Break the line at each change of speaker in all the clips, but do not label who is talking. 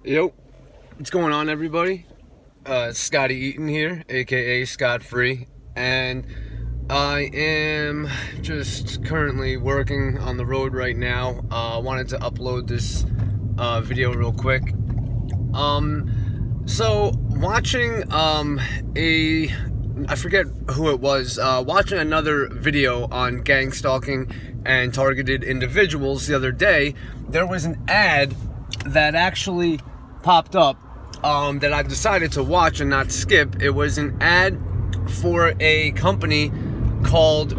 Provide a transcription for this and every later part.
Yo, what's going on, everybody? Scotty Eaton here, aka Scott Free, and I am just currently working on the road right now. Wanted to upload this video real quick. So watching I forget who it was, watching another video on gang stalking and targeted individuals the other day. There was an ad that actually popped up that I decided to watch and not skip. It was an ad for a company called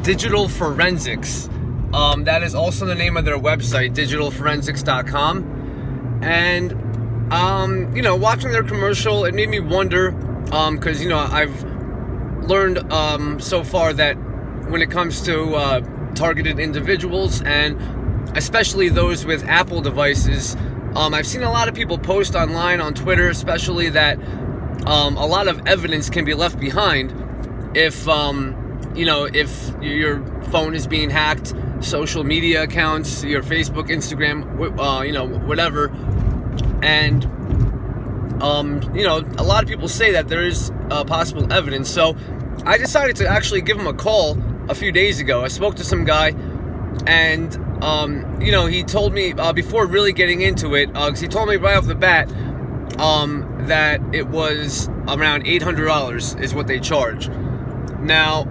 Digital Forensics. That is also the name of their website, digitalforensics.com. And watching their commercial, it made me wonder, because I've learned so far that when it comes to targeted individuals, and especially those with Apple devices, I've seen a lot of people post online on Twitter, especially, that a lot of evidence can be left behind if if your phone is being hacked, social media accounts, your Facebook, Instagram, whatever. And a lot of people say that there is possible evidence. So I decided to actually give him a call a few days ago. I spoke to some guy, and he told me, before really getting into it, because he told me right off the bat that it was around $800 is what they charge. Now,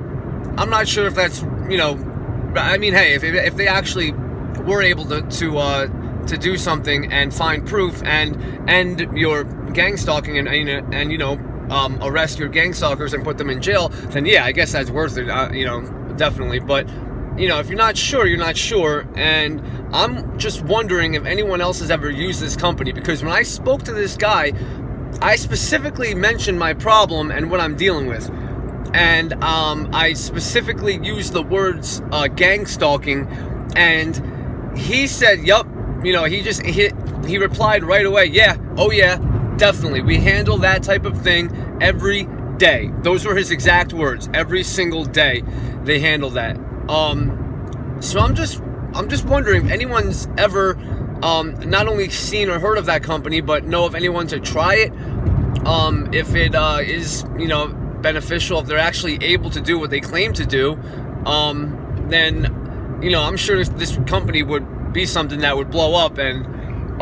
I'm not sure if that's, hey, if they actually were able to do something and find proof and end your gang stalking and arrest your gang stalkers and put them in jail, then yeah, I guess that's worth it, definitely. But if you're not sure, you're not sure. And I'm just wondering if anyone else has ever used this company, because when I spoke to this guy, I specifically mentioned my problem and what I'm dealing with. And I specifically used the words gang stalking, and he said, yup, he replied right away, yeah, oh yeah, definitely. We handle that type of thing every day. Those were his exact words. Every single day they handle that. So I'm just wondering if anyone's ever not only seen or heard of that company, but know of anyone to try it. If it is beneficial, if they're actually able to do what they claim to do, then I'm sure this company would be something that would blow up. And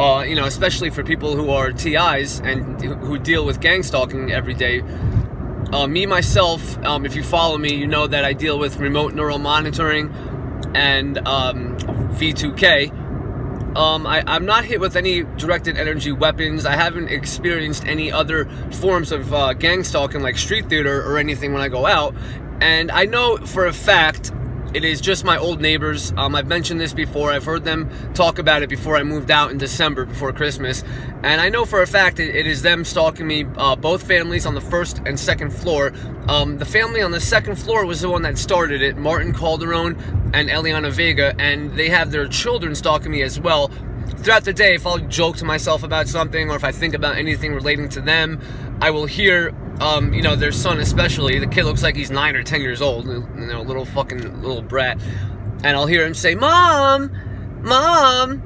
especially for people who are TIs and who deal with gang stalking every day. Me, myself, if you follow me, you know that I deal with remote neural monitoring and V2K. I'm not hit with any directed energy weapons. I haven't experienced any other forms of gang stalking like street theater or anything when I go out. And I know for a fact it is just my old neighbors. I've mentioned this before. I've heard them talk about it before I moved out in December, before Christmas. And I know for a fact it is them stalking me, both families on the first and second floor. The family on the second floor was the one that started it, Martin Calderon and Eliana Vega, and they have their children stalking me as well. Throughout the day, if I'll joke to myself about something, or if I think about anything relating to them, I will hear their son especially. The kid looks like he's 9 or 10 years old, little brat. And I'll hear him say, "Mom, Mom,"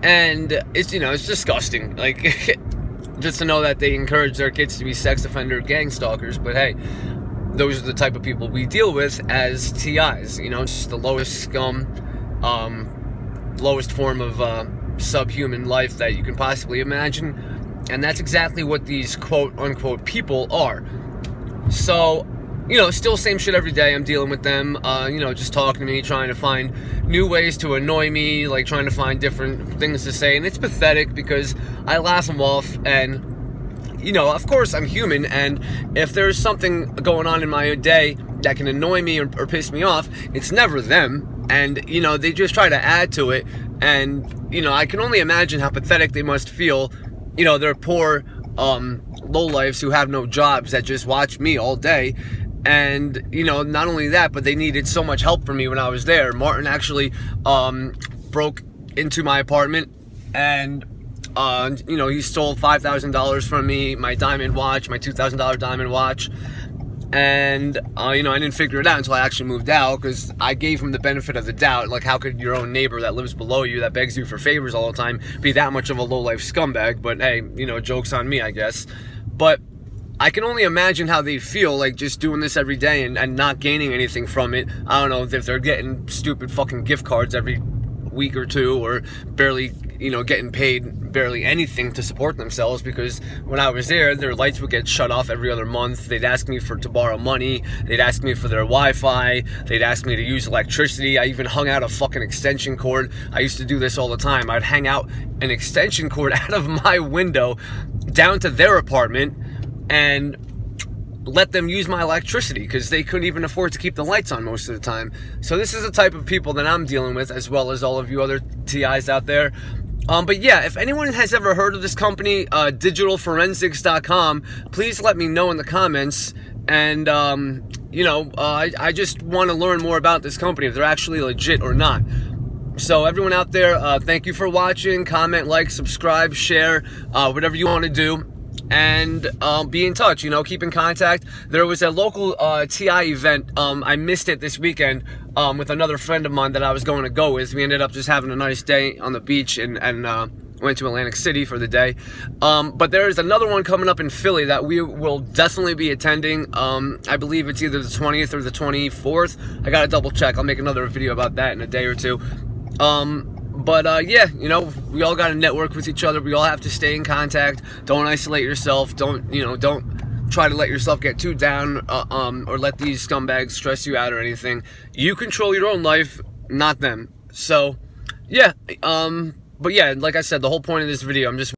and it's disgusting. Like, just to know that they encourage their kids to be sex offender gang stalkers. But hey, those are the type of people we deal with as TIs. Just the lowest scum, lowest form of subhuman life that you can possibly imagine. And that's exactly what these quote-unquote people are. So, still same shit every day. I'm dealing with them, just talking to me, trying to find new ways to annoy me, like trying to find different things to say. And it's pathetic because I laugh them off, and, of course I'm human, and if there's something going on in my day that can annoy me or piss me off, it's never them. And, they just try to add to it. And, I can only imagine how pathetic they must feel. They're poor lowlifes who have no jobs that just watch me all day. And, not only that, but they needed so much help from me when I was there. Martin actually broke into my apartment, and, he stole $5,000 from me, my diamond watch, my $2,000 diamond watch. And you know, I didn't figure it out until I actually moved out, because I gave him the benefit of the doubt. Like, how could your own neighbor that lives below you, that begs you for favors all the time, be that much of a low-life scumbag? But hey, you know, joke's on me, I guess. But I can only imagine how they feel, like, just doing this every day and not gaining anything from it. I don't know if they're getting stupid fucking gift cards every week or two, or barely, you know, getting paid barely anything to support themselves, because when I was there, their lights would get shut off every other month. They'd ask me to borrow money. They'd ask me for their Wi-Fi. They'd ask me to use electricity. I even hung out a fucking extension cord. I used to do this all the time. I'd hang out an extension cord out of my window down to their apartment and let them use my electricity, because they couldn't even afford to keep the lights on most of the time. So this is the type of people that I'm dealing with, as well as all of you other TIs out there. But yeah, if anyone has ever heard of this company, digitalforensics.com, please let me know in the comments. And you know, I just want to learn more about this company, if they're actually legit or not. So everyone out there, thank you for watching. Comment, like, subscribe, share, whatever you want to do. And be in touch, you know, keep in contact. There was a local TI event. I missed it this weekend with another friend of mine that I was going to go with. We ended up just having a nice day on the beach, and went to Atlantic City for the day. But there is another one coming up in Philly that we will definitely be attending. I believe it's either the 20th or the 24th. I gotta double check. I'll make another video about that in a day or two. But yeah, you know, we all got to network with each other. We all have to stay in contact. Don't isolate yourself. Don't, you know, don't try to let yourself get too down, or let these scumbags stress you out or anything. You control your own life, not them. So, yeah, but yeah, like I said, the whole point of this video, I'm just